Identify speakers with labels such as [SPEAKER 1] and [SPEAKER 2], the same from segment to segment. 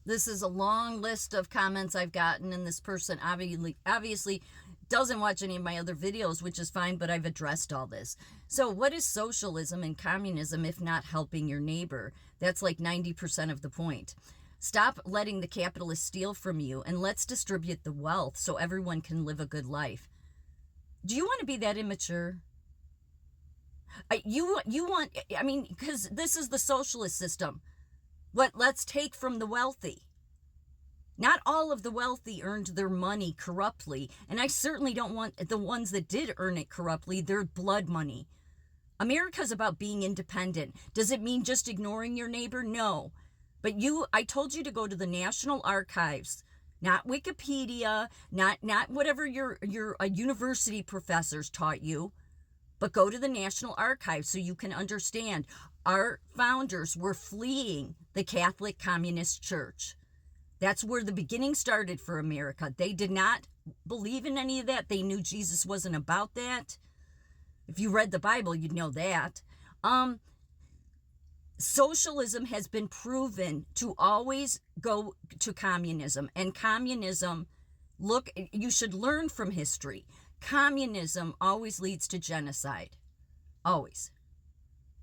[SPEAKER 1] This is a long list of comments I've gotten, and this person obviously doesn't watch any of my other videos, which is fine, but I've addressed all this. So what is socialism and communism if not helping your neighbor? That's like 90% of the point. Stop letting the capitalists steal from you, and let's distribute the wealth so everyone can live a good life. Do you want to be that immature? You want, I mean, because this is the socialist system. Let's take from the wealthy. Not all of the wealthy earned their money corruptly, and I certainly don't want the ones that did earn it corruptly, their blood money. America's about being independent. Does it mean just ignoring your neighbor? No. But I told you to go to the National Archives, not Wikipedia, not whatever your university professors taught you, but go to the National Archives so you can understand. Our founders were fleeing the Catholic Communist Church. That's where the beginning started for America. They did not believe in any of that. They knew Jesus wasn't about that. If you read the Bible, you'd know that. Socialism has been proven to always go to communism. And communism, you should learn from history. Communism always leads to genocide. Always.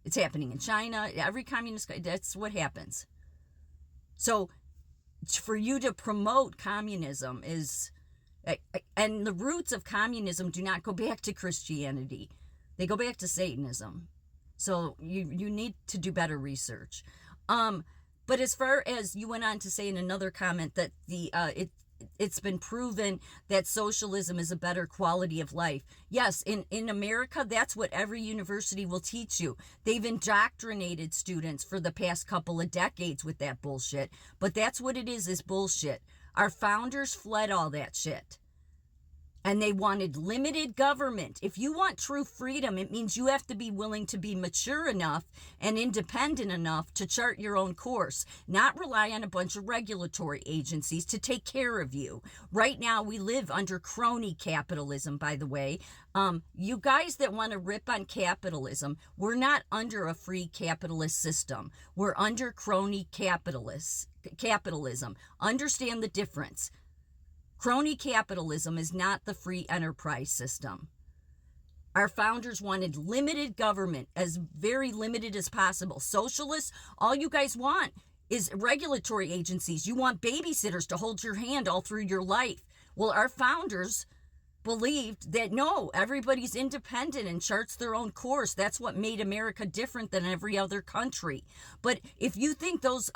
[SPEAKER 1] It's happening in China. Every communist, that's what happens. So for you to promote communism is, and the roots of communism do not go back to Christianity. They go back to Satanism. So you need to do better research. But as far as you went on to say in another comment that it's been proven that socialism is a better quality of life. Yes, in America, that's what every university will teach you. They've indoctrinated students for the past couple of decades with that bullshit. But that's what it is bullshit. Our founders fled all that shit. And they wanted limited government. If you want true freedom, it means you have to be willing to be mature enough and independent enough to chart your own course, not rely on a bunch of regulatory agencies to take care of you. Right now, we live under crony capitalism, by the way. You guys that want to rip on capitalism, we're not under a free capitalist system. We're under crony capitalism. Understand the difference. Crony capitalism is not the free enterprise system. Our founders wanted limited government, as very limited as possible. Socialists, all you guys want is regulatory agencies. You want babysitters to hold your hand all through your life. Well, our founders believed that no, everybody's independent and charts their own course. That's what made America different than every other country. But if you think those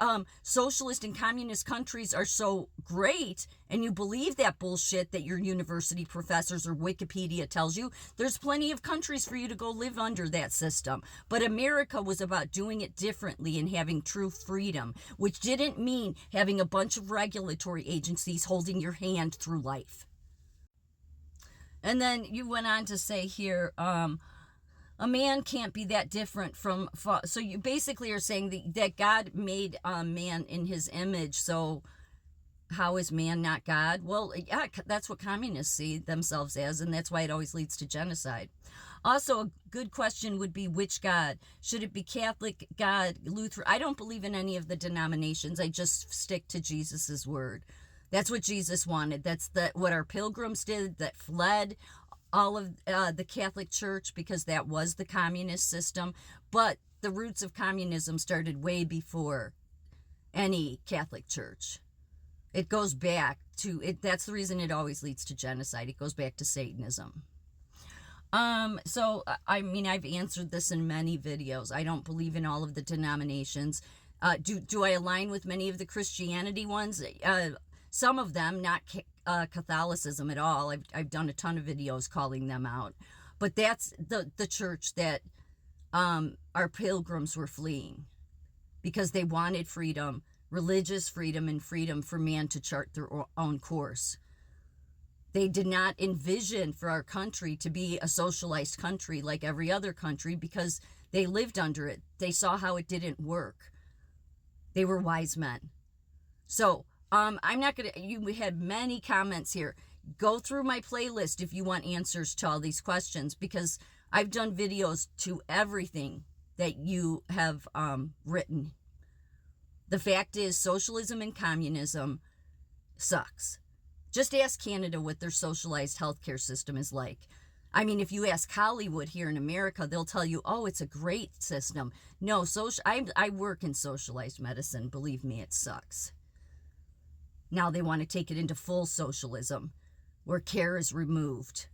[SPEAKER 1] socialist and communist countries are so great and you believe that bullshit that your university professors or Wikipedia tells you, there's plenty of countries for you to go live under that system. But America was about doing it differently and having true freedom, which didn't mean having a bunch of regulatory agencies holding your hand through life. And then you went on to say here, a man can't be that different from, so you basically are saying that God made man in his image, so how is man not God? Well, yeah, that's what communists see themselves as, and that's why it always leads to genocide. Also, a good question would be, which God? Should it be Catholic, God, Lutheran? I don't believe in any of the denominations. I just stick to Jesus's word. That's what Jesus wanted. That's what our pilgrims did that fled all of the Catholic Church because that was the communist system. But the roots of communism started way before any Catholic Church. It goes back to it. That's the reason it always leads to genocide. It goes back to Satanism. So, I mean, I've answered this in many videos. I don't believe in all of the denominations. Do I align with many of the Christianity ones? Some of them, not Catholicism at all. I've done a ton of videos calling them out. But that's the church that our pilgrims were fleeing because they wanted freedom, religious freedom, and freedom for man to chart their own course. They did not envision for our country to be a socialized country like every other country because they lived under it. They saw how it didn't work. They were wise men. So, I'm not going to, you had many comments here. Go through my playlist if you want answers to all these questions because I've done videos to everything that you have written. The fact is, socialism and communism sucks. Just ask Canada what their socialized healthcare system is like. I mean, if you ask Hollywood here in America, they'll tell you, oh, it's a great system. No, I work in socialized medicine. Believe me, it sucks. Now they want to take it into full socialism, where care is removed.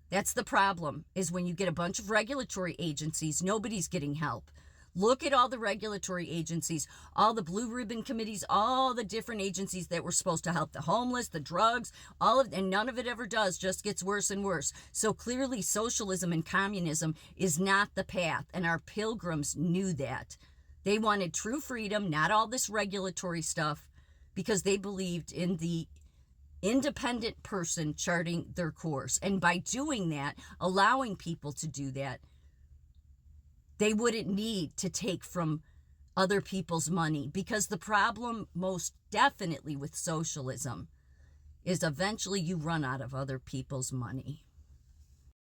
[SPEAKER 1] That's the problem, is when you get a bunch of regulatory agencies, nobody's getting help. Look at all the regulatory agencies, all the blue ribbon committees, all the different agencies that were supposed to help the homeless, the drugs, and none of it ever does, just gets worse and worse. So clearly socialism and communism is not the path, and our pilgrims knew that. They wanted true freedom, not all this regulatory stuff, because they believed in the independent person charting their course. And by doing that, allowing people to do that, they wouldn't need to take from other people's money, because the problem most definitely with socialism is eventually you run out of other people's money.